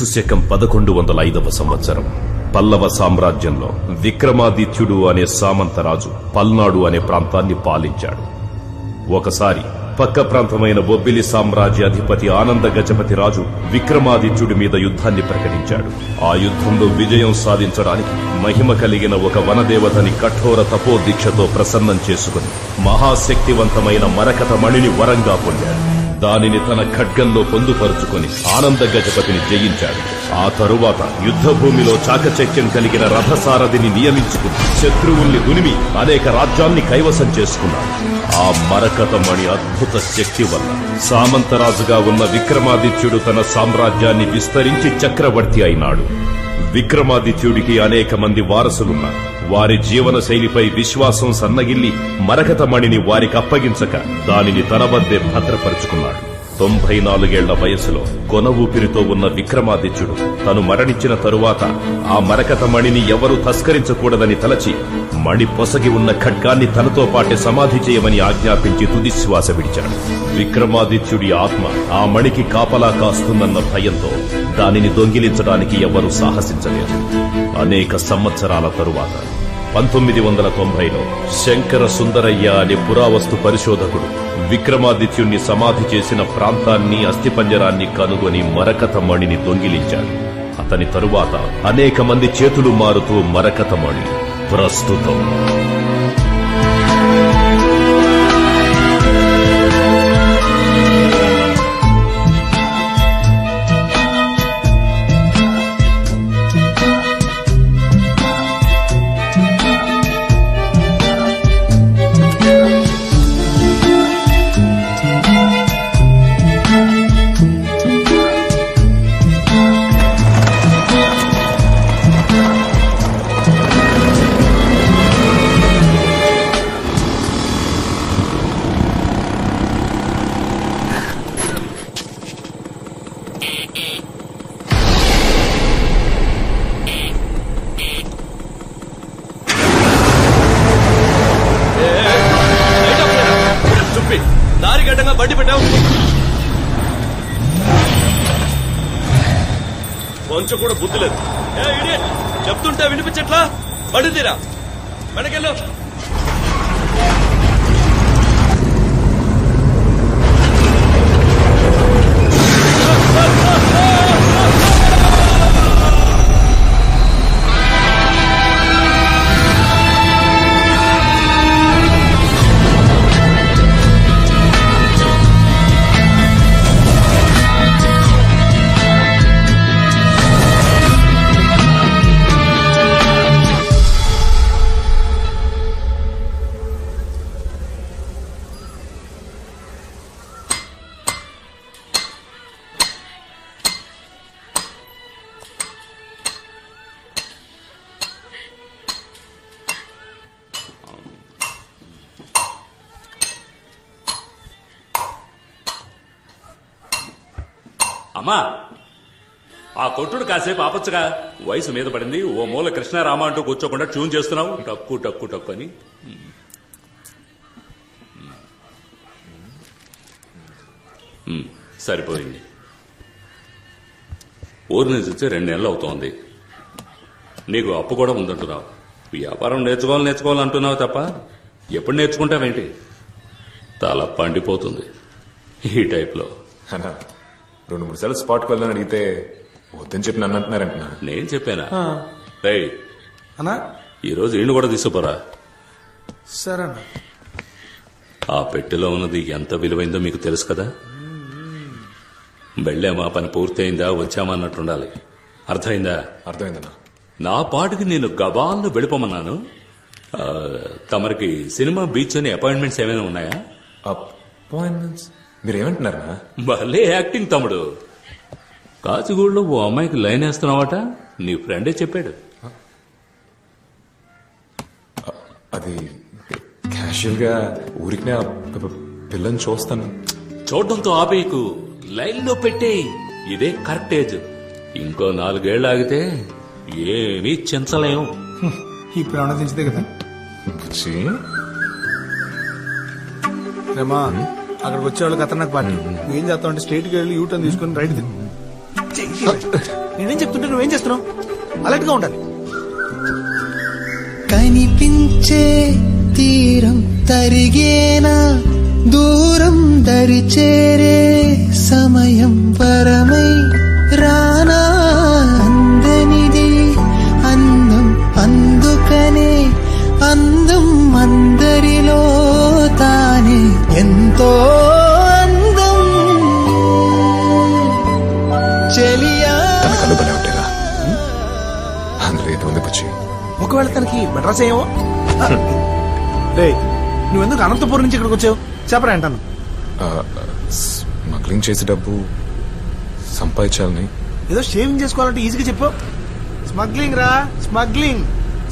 క్రీస్తు శకం 1105వ సంవత్సరం పల్లవ సామ్రాజ్యంలో విక్రమాదిత్యుడు అనే సామంతరాజు పల్నాడు అనే ప్రాంతాన్ని పాలించాడు. ఒకసారి పక్క ప్రాంతమైన బొబ్బిలి సామ్రాజ్య అధిపతి ఆనంద గజపతి రాజు విక్రమాదిత్యుడి మీద యుద్ధాన్ని ప్రకటించాడు. ఆ యుద్ధంలో విజయం సాధించడానికి మహిమ కలిగిన ఒక వనదేవతని కఠోర తపోదీక్షతో ప్రసన్నం చేసుకుని మహాశక్తివంతమైన మరకత మణిని వరంగా పొందాడు. దానిని తన ఖడ్గంలో పొందుపరుచుకుని ఆనంద గజపతిని జయించాడు. ఆ తరువాత యుద్ధభూమిలో చాకచక్యం కలిగిన రథసారథిని నియమించుకుని శత్రువుల్ని దునిమి అనేక రాజ్యాల్ని కైవసం చేసుకున్నాడు. ఆ మరకతమణి అద్భుత శక్తి వల్ల సామంతరాజుగా ఉన్న విక్రమాదిత్యుడు తన సామ్రాజ్యాన్ని విస్తరించి చక్రవర్తి అయినాడు. విక్రమాదిత్యుడికి అనేక మంది వారసులున్నారు. వారి జీవన శైలిపై విశ్వాసం సన్నగిల్లి మరకతమణిని వారికి అప్పగించక దానిని తన వద్దే భద్రపరుచుకున్నాడు. 94 ఏళ్ల వయసులో కొన ఊపిరితో ఉన్న విక్రమాదిత్యుడు తను మరణించిన తరువాత ఆ మరకతమణిని ఎవరూ తస్కరించకూడదని తలచి మణి పొసగి ఉన్న ఖడ్గాన్ని తనతో పాటే సమాధి చేయమని ఆజ్ఞాపించి తుదిశ్వాస విడిచాడు. విక్రమాదిత్యుడి ఆత్మ ఆ మణికి కాపలా కాస్తుందన్న భయంతో దానిని దొంగిలించడానికి ఎవరూ సాహసించలేదు. అనేక సంవత్సరాల తరువాత 1990లో శంకర సుందరయ్య అనే పురావస్తు పరిశోధకుడు విక్రమాదిత్యుణ్ణి సమాధి చేసిన ప్రాంతాన్ని అస్థిపంజరాన్ని కనుగొని మరకతమణిని దొంగిలించాడు. అతని తరువాత అనేక మంది చేతులు మారుతూ మరకతమణి ప్రస్తుతం బండి పెట్టావు. కొంచెం కూడా బుద్ధి లేదు. చెప్తుంటే వినిపించట్లా? బండి తీరా, వెనకెళ్ళు. అమ్మా, ఆ కొట్టుడు కాసేపు ఆపచ్చుగా. వయసు మీద పడింది. ఓ మూల కృష్ణారామ అంటూ కూర్చోకుండా ట్యూన్ చేస్తున్నావు. టక్కు టక్కు టక్కు అని. సరిపోయింది. ఊరి నుంచి వచ్చి 2 నెలలు అవుతోంది. నీకు అప్పు కూడా ఉందంటున్నావు. వ్యాపారం నేర్చుకోవాలంటున్నావు తప్ప ఎప్పుడు నేర్చుకుంటావేంటి? తల పండిపోతుంది ఈ టైప్లో. 2-3 సార్లు స్పాట్కి వెళ్ళని అడిగితే వద్దని చెప్పి నన్ను అంటున్నారంటున్నా. నేను చెప్పానా? రేయ్ అన్నా, ఈరోజు ఈయన కూడా తీసుకుపోరా. సరే అన్న. ఆ పెట్టెలో ఉన్నది ఎంత విలువైందో మీకు తెలుసు కదా. వెళ్ళామా, పని పూర్తయిందా, వచ్చామా అన్నట్టుండాలి. అర్థమైందా? అర్థమైందన్నా. నా పాటికి నేను గబాలను వెళ్ళిపోమన్నాను. తమరికి సినిమా, బీచ్ అని అపాయింట్మెంట్స్ ఏమైనా ఉన్నాయా? అపాయింట్మెంట్స్? మీరేమంటున్నారా? భలే యాక్టింగ్ తమ్ముడు. కాచిగూడలో ఓ అమ్మాయికి లైన్ వేస్తున్నావట. నీ ఫ్రెండే చెప్పాడు. అది క్యాషువల్ గా ఊరికి పిల్లని చూస్తాను. చూడడంతో ఆపేయకు, లైన్ లో పెట్టే. ఇదే కరెక్ట్ ఏజ్. ఇంకో 4 ఏళ్ళు ఆగితే ఏమీ చించలేం. ఇప్పుడు ఏమన్నా దించితే కదా. అక్కడికి వచ్చేవాళ్ళు ఖతర్నాక్ పార్టీ. నువ్వేం చేస్తావు అంటే స్ట్రైట్ గా వెళ్ళి యూటర్న్ తీసుకుని రైట్ నేనేం చెప్తుంటే నువ్వేం చేస్తున్నావు? అలర్ట్ గా ఉండాలి. కనిపించే తీరం తరిగేనా, దూరం దరి చేరే సమయం పరమై రానా, అందనిది అందం అందుకనే అందం అందరిలో తానే ఎంతో అందం చెలియా. కళ్ళు భలే ఉంటాయిరా. అందులో ఏదో ఉంది బుచ్చి. ఒకవేళ తనకి మెడ్రాస్ అయ్యావో. రే, నువ్వెందుకు అనంతపురం నుంచి ఇక్కడికి వచ్చావు? చెప్పరా అంటాను. స్మగ్లింగ్ చేసే డబ్బు సంపాదించాలని. ఏదో షేవింగ్ చేసుకోవాలంటే ఈజీగా చెప్పావు. స్మగ్లింగ్ రా, స్మగ్లింగ్.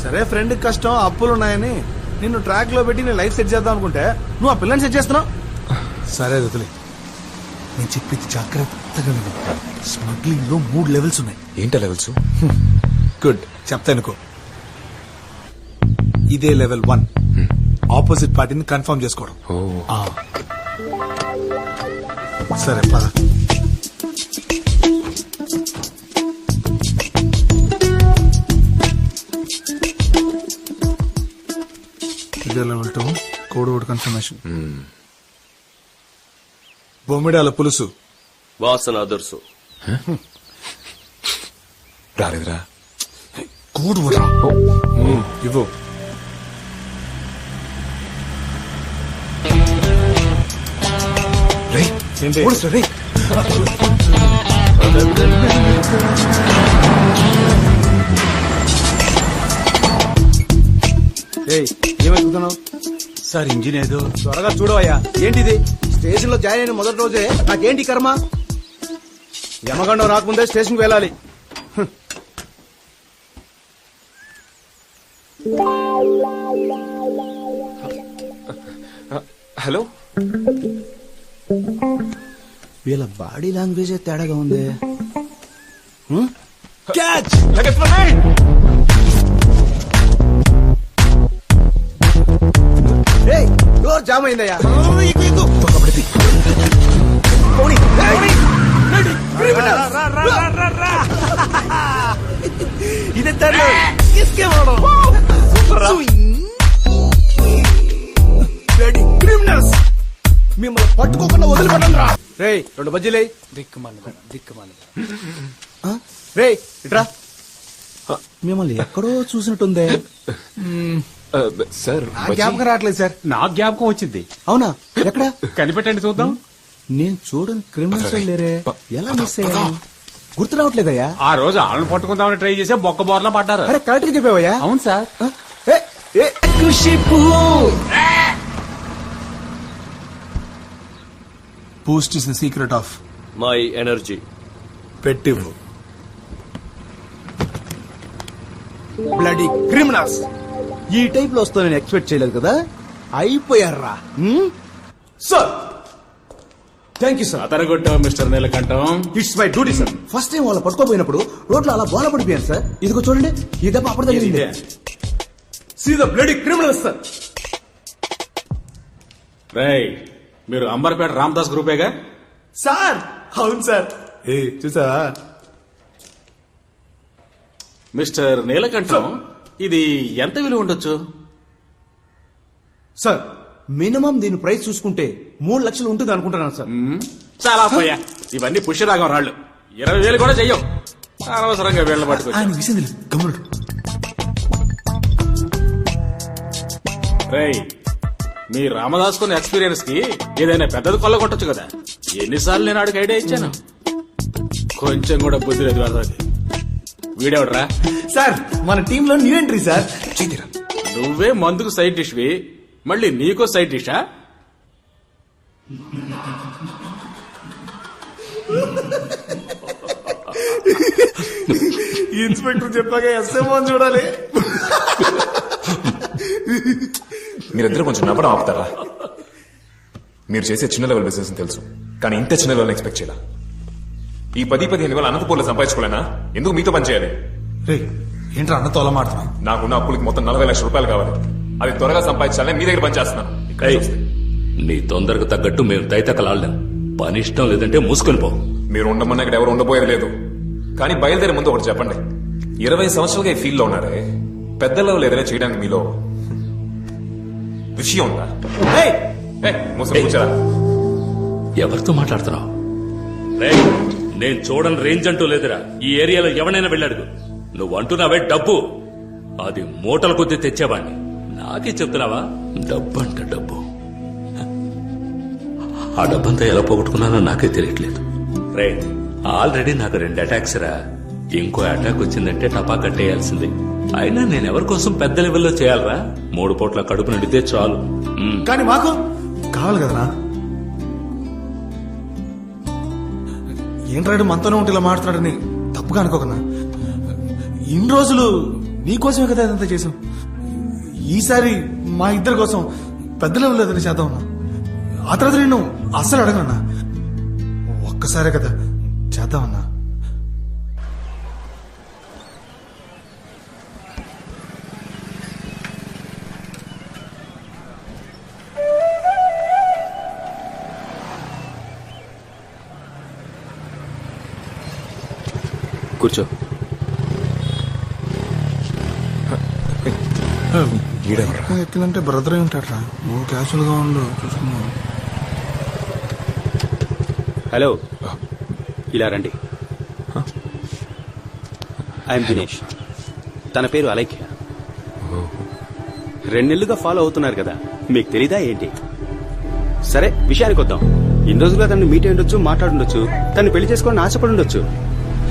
సరే, ఫ్రెండ్ కష్టం, అప్పులు ఉన్నాయని నిన్ను ట్రాక్ లో పెట్టి నేను లైఫ్ సెట్ చేద్దాం అనుకుంటే నువ్వు ఆ పిల్లని సెట్ చేస్తున్నావు. సరే వదిలే, నేను చెప్పింది జాగ్రత్తగా విను. స్మగ్లింగ్ లో 3 లెవెల్స్ ఉన్నాయి. ఏంటా లెవెల్స్? గుడ్, చెప్తా అనుకో. ఇదే లెవెల్ 1, ఆపోజిట్ పార్టీని కన్ఫర్మ్ చేసుకోవడం. ఓ, ఆ. సరే పద. ఇదే లెవెల్ 2, కోడ్ వర్డ్ కన్ఫర్మేషన్. బొమ్మిడాల పులుసు వాసన అదుర్సు. రాలేదురా. కోడ్ వర్డ్ ఇవ్వు. రే, ఏంటి? పోలీసులు, రే. ఏమవుతున్నావు సార్? ఇంజిన్ ఏదో. త్వరగా చూడవయ్యా. ఏంటిది? స్టేషన్ లో జాయిన్ అయిన మొదటి రోజే నాకేంటి కర్మ? యమగండం రాకముందే స్టేషన్ కి వెళ్ళాలి. హలో. వీళ్ళ బాడీ లాంగ్వేజ్ తేడాగా ఉంది. క్యాచ్. డోర్ జామ్ అయిందయ్యా. ఇదే క్రిమినల్స్. మిమ్మల్ని పట్టుకోకుండా వదిలిపెట్టండి రా. రే, 2 బజ్జీలే. దిక్కుమాలి. రే, ఇట్రా. మిమ్మల్ని ఎక్కడో చూసినట్టుందే. సార్, జ్ఞాపకం రావట్లేదు సార్. నా జ్ఞాపకం వచ్చింది. అవునా? ఎక్కడ? కనిపెట్టండి చూద్దాం. నేను చూడని క్రిమినల్స్ లేరే. ఎలా మిస్ అయ్యా? గుర్తు రావట్లేదయ్యా. ఆ రోజు ఆళ్ళని పట్టుకుందామని ట్రై చేసి బొక్క బోర్లా పడ్డారు. అరే, కరెక్ట్ గా చెప్పావయ్యా. అవును sir. Boost is the secret of my energy. పెట్టివ్వు. Bloody criminals. ఈ టైప్ లో వస్తా నేను ఎక్స్పెక్ట్ చేయలేదు కదా. అయిపోయారా? Sir, thank you sir. అతరగొట్టావు mister Neelakantham. It's my duty sir. First time వాళ్ళ పట్టుకోపోయినప్పుడు రోడ్లో అలా బోల పడిపోయాను సార్. ఇదిగో చూడండి, ఈ దెబ్బ అప్పుడు తగిలింది. See the bloody criminals sir. రేయ్, మీరు అంబర్పేట రామదాస్ గ్రూపేగా? సార్, అవును సార్. ఏ చూసా మిస్టర్ నీలకంఠం, ఇది ఎంత విలువ ఉండొచ్చు? సార్, మినిమం దీని ప్రైస్ చూసుకుంటే 3 లక్షలు ఉంటుంది అనుకుంటున్నాను సార్. చాలా పోయా, ఇవన్నీ పుష్యరాగం రాళ్ళు. 20,000 కూడా చెయ్యం. అనవసరంగా వీళ్ళ పట్టుకొచ్చి. ఆయన విసింది గమనుడు. రేయ్, మీ రామదాస్ కొన్న ఎక్స్పీరియన్స్ కి ఏదైనా పెద్దది కొల్లగొట్టచ్చు కదా. ఎన్నిసార్లు నేను ఆడికి ఐడియా ఇచ్చాను. కొంచెం కూడా బుద్ధి లేదు వాళ్ళకి. వీడెవడరా? సార్, మన టీమ్ లో న్యూ ఎంట్రీ సార్. నువ్వే మందుకు సైడ్ డిష్వి, మళ్ళీ నీకో సైడ్ డిషా? ఇన్స్పెక్టర్ చెప్పాక ఎస్ఎంఓ చూడాలి. మీరిద్దరు కొంచెం నవ్వడం ఆపుతారా? మీరు చేసే చిన్న లెవెల్ బిజినెస్ తెలుసు, కానీ ఇంత చిన్న లెవెల్ ఎక్స్పెక్ట్ చేయాల. ఈ 10-15 వేల అనంతపూర్లో సంపాదించుకోలేనా? ఎందుకు మీతో పని చేయాలి? రే, ఏంట్రా అన్నతో అలా మాడుతున్నావు? నాకున్న అప్పులకి మొత్తం 40 లక్షల రూపాయలు కావాలి. అది త్వరగా సంపాదించాలని మీ దగ్గర పని చేస్తున్నాను. నీ తొందరకు తగ్గట్టు మేము తైతకలాడలేం. పని ఇష్టం లేదంటే మూసుకొని పో. మీరు ఉండమన్నా ఇక్కడ ఎవరు ఉండబోయేది లేదు. కానీ బయలుదేరే ముందు ఒకటి చెప్పండి, 20 సంవత్సరాలుగా ఈ ఫీల్డ్ లో ఉన్నారే, పెద్ద లెవెల్ ఏదైనా చేయడానికి మీలో విషయం ఉందా? మోసం కూర్చోరా. ఎవరితో మాట్లాడుతున్నావు? నేను చూడని రేంజ్ అంటూ లేదురా. ఈ ఏరియాలో ఎవరైనా వెళ్ళాడుగు. నువ్వు అంటున్నావే డబ్బు, అది మూటల కొద్దీ తెచ్చేవాడిని. నాకే చెప్తున్నావా? డబ్బు అంట డబ్బు. ఆ డబ్బంతా ఎలా పోగొట్టుకున్నానో నాకే తెలియట్లేదు. రే, ఆల్రెడీ నాకు 2 అటాక్స్ రా. ఇంకో అటాక్ వచ్చిందంటే టపా కట్టేయాల్సిందే. అయినా నేను ఎవరి కోసం పెద్ద లెవెల్లో చేయాలరా? 3 పూట్ల కడుపు నిండితే చాలు. కానీ మాకు కావాలి కదనా. ఏంట్రాడు మనతోనే ఉంటే ఇలా మాట్లాడని తప్పుగా అనుకోకనా. ఇన్ని రోజులు నీకోసమే కదా ఇదంతా చేసాం. ఈసారి మా ఇద్దరి కోసం పెద్ద లెవెల్లో ఏదైనా చేద్దాం ఉన్నా. ఆ తర్వాత నేను అస్సలు అడగనన్నా. ఒక్కసారే కదా చేద్దామన్నా. కూర్చో. ఎక్కిందంటే బ్రదర్ ఉంటాడ్రా. నువ్వు క్యాషువల్ గా ఉండు, చూసుకున్నావు. హలో, ఇలా రండి. ఐఎమ్ దినేష్. తన పేరు అలైక్య. 2 నెలలుగా ఫాలో అవుతున్నారు కదా, మీకు తెలీదా ఏంటి? సరే, విషయానికి వద్దాం. ఇన్ని రోజులుగా తనని మీట్ అయి ఉండొచ్చు, మాట్లాడుండొచ్చు, తను పెళ్లి చేసుకోవాలని ఆశపడి ఉండొచ్చు.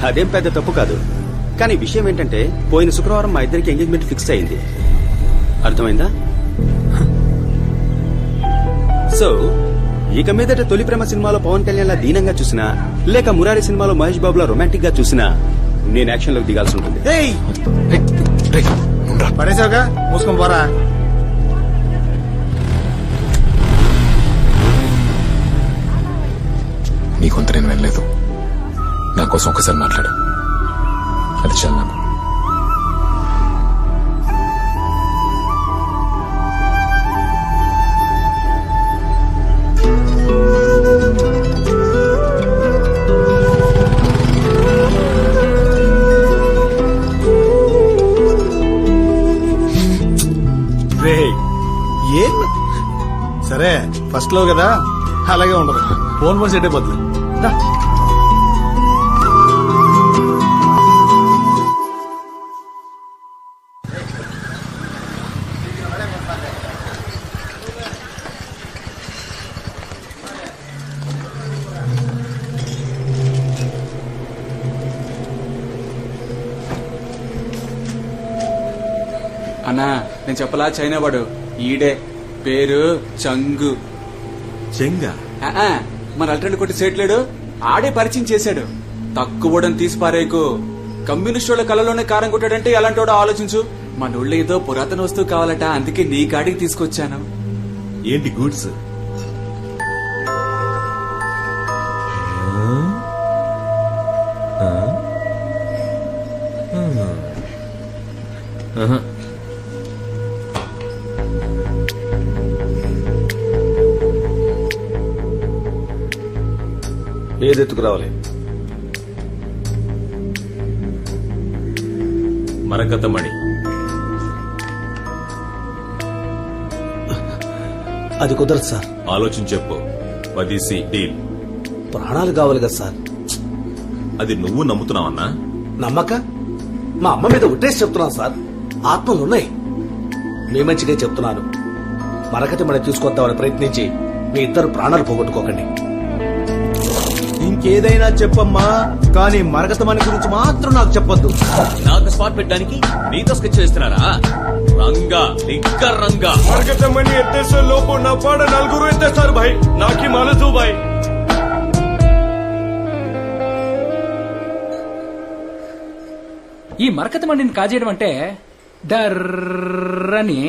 అదేం పెద్ద తప్పు కాదు. కానీ విషయం ఏంటంటే, పోయిన శుక్రవారం మా ఇద్దరికి ఎంగేజ్మెంట్ ఫిక్స్ అయింది. అర్థమైందా? సో ఇక మీదట తొలి ప్రేమ సినిమాలో పవన్ కళ్యాణ్ లా దీనంగా చూసినా, లేక మురారి సినిమాలో మహేష్ బాబులా రొమాంటిక్ గా చూసినా, నేను యాక్షన్ లోకి దిగాల్సి ఉంటుంది. పడేసావుగా, మూసుకొని పోరా. నీ కొంత నేను వెళ్ళలేదు. నా కోసం ఒకసారి మాట్లాడు, అది చాలు నాకు. ఏం సరే, ఫస్ట్ లో కదా అలాగే ఉండదు. ఫోన్ ఫోన్ సెట్ అయిపోతుంది. అన్నా, నేను చెప్పలా, చైనా వాడు ఈడే, పేరు చంగు. చెంగా? మన అల్టర్ని కొట్టి సేట్లేడు, ఆడే పరిచయం చేశాడు. తక్కువడం తీసి పారేకు. కమ్యూనిస్ట్ వాళ్ళ కళలోనే కారం కొట్టాడంటే ఎలాంటోడో ఆలోచించు. మన ఊళ్ళో ఏదో పురాతన వస్తువు కావాలట, అందుకే నీ కాడికి తీసుకొచ్చాను. ఏంటి గూడ్స్? ఏది ఎత్తుకురావాలి? మరకతమణి. అది కుదరదు సార్. ఆలోచించి చెప్పు. 10C deal. ప్రాణాలు కావాలి కదా సార్. అది నువ్వు నమ్ముతున్నావన్నా? నమ్మక మా అమ్మ మీద ఉట్టేసి చెప్తున్నాను సార్. ఆత్మలున్నాయి. మీ మంచిగా చెప్తున్నాను. మరకతి మనం తీసుకొద్దామని ప్రయత్నించి మీ ఇద్దరు ప్రాణాలు పోగొట్టుకోకండి. ఇంకేదైనా చెప్పమ్మా, కానీ మరకతమణి గురించి మాత్రం నాకు చెప్పొద్దు. నాకు స్పాట్ పెట్టడానికి నీతో స్కెచ్ చేస్తున్నారా? రంగా ఇంకా రంగా మరకతమణి ఎత్తేసే లోపు నా పాడ 4 ఎత్తేస్తారు భాయ్. నాకి మనసు భాయ్. ఈ మరకతమణిని కాజేయడం అంటే డర్రని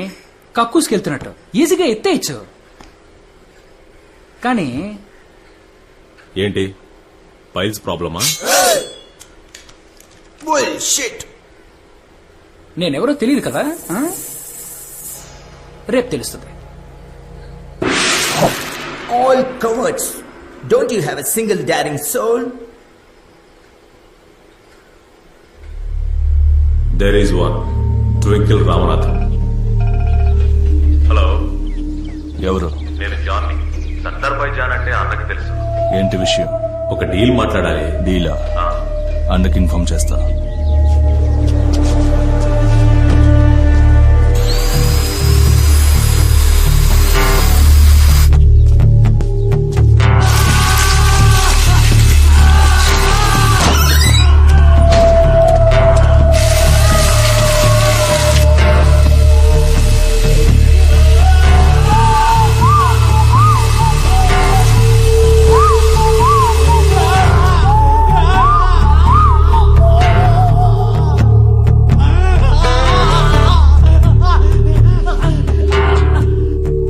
కక్కుసుకెళ్తున్నట్టు ఈజీగా ఎత్తేయచ్చు. కానీ ఏంటి, పైల్స్ ప్రాబ్లమా? నేనెవరో తెలియదు కదా, రేపు తెలుస్తుంది. All cowards. Don't you have a single daring soul? There is one Twinkle Ramanathan. Hello, ఎవరు? నేను జాన్ని. సర్దార్బాయ్ జాన్ అంటే అన్నకి తెలుసు. ఏంటి విషయం? ఒక డీల్ మాట్లాడాలి. డీలా? అన్నకి ఇన్ఫార్మ్ చేస్తా.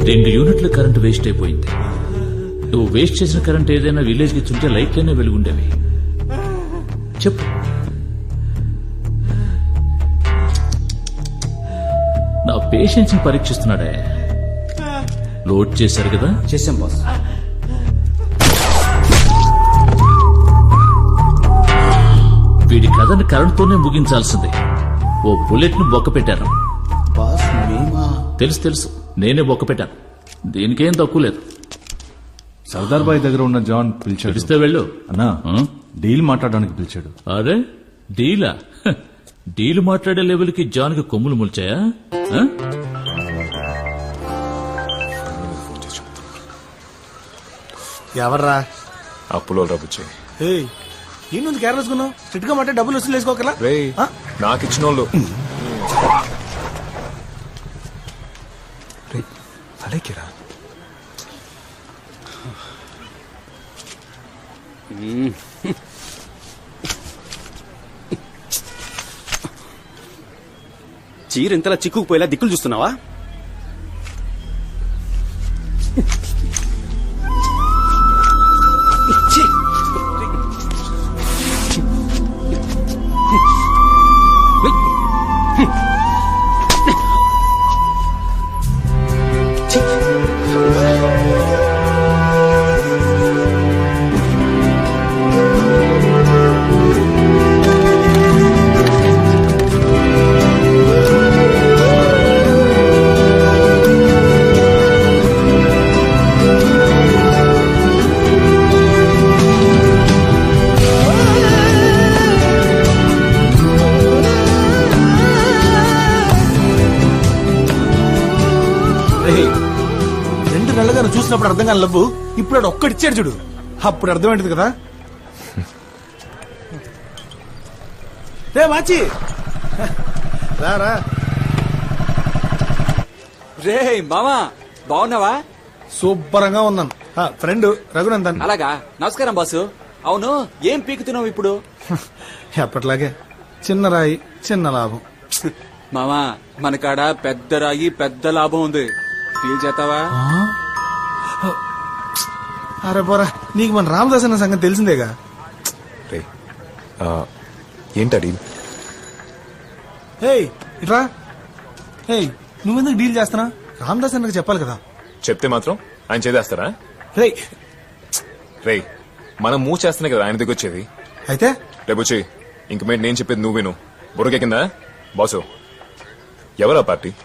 రెండు యూనిట్ల కరెంటు వేస్ట్ అయిపోయింది. నువ్వు వేస్ట్ చేసిన కరెంట్ ఏదైనా విలేజ్ కి ఇచ్చుంటే లైట్లనే వెలుగుండేవి. చెప్పు. నా పేషెన్స్ ని పరీక్షిస్తున్నాడే. లోడ్ చేశారు కదా? చేసాం బాస్. వీడి కథని కరెంట్తోనే ముగించాల్సింది. ఓ బుల్లెట్ ను బొక్క పెట్టారు. బాస్ మేమా? తెలుసు, నేనే బొక్క పెట్టాను. దీనికేం తక్కువ లేదు. సర్దార్ బాయ్ దగ్గర ఉన్న జాన్ పిలిచాడు. పిలిస్తే వెళ్ళు. అన్నా, డీల్ మాట్లాడడానికి పిలిచాడు. అరే డీలా? డీల్ మాట్లాడే లెవెల్కి జాన్కి కొమ్ములు ముల్చాయా? ఎవర్రా? అప్పులో రబ్బుచ్చే. ఏంటి కేర్లెస్ కొన్నావు? స్ట్రిక్ట్ గా మాట డబ్బులు వసూలు చేసుకోకలా? రే, నాకు ఇచ్చిన వాళ్ళు అలాగేరా. చీర ఇంతలా చిక్కుకుపోయేలా దిక్కులు చూస్తున్నావా? చూసినప్పుడు అర్థం కాని లవ్వు ఇప్పుడు వాడు ఒక్కడిచ్చాడు చూడు, అప్పుడు అర్థమైంది కదా. రే మాచి రా. రే మామా, బాగున్నావా? సూపరంగా ఉన్నాను. ఫ్రెండ్ రఘునందన్. అలాగా, నమస్కారం బాసు. అవును, ఏం పీకుతున్నావు ఇప్పుడు? ఎప్పట్లాగే చిన్న రాయి చిన్న లాభం. మామా, మన కాడ పెద్ద రాయి పెద్ద లాభం ఉంది. డీల్ చేస్తావా? అరే పోరా, నీకు మన రామదాస్ అన్న సంగతి తెలిసిందేగా. ఏంటా డీల్? ఇట్రా. నువ్వెందుకు డీల్ చేస్తున్నా? రామదాస్ అన్నకు చెప్పాలి కదా. చెప్తే మాత్రం ఆయన చేదేస్తారా? రే, మనం మూవ్ చేస్తేనే కదా ఆయన దగ్గర వచ్చేది. అయితే రేపు వచ్చి ఇంక మీద నేను చెప్పేది నువ్వు విను. బుర్రకెక్కిందా బాసు? ఎవరా పార్టీ?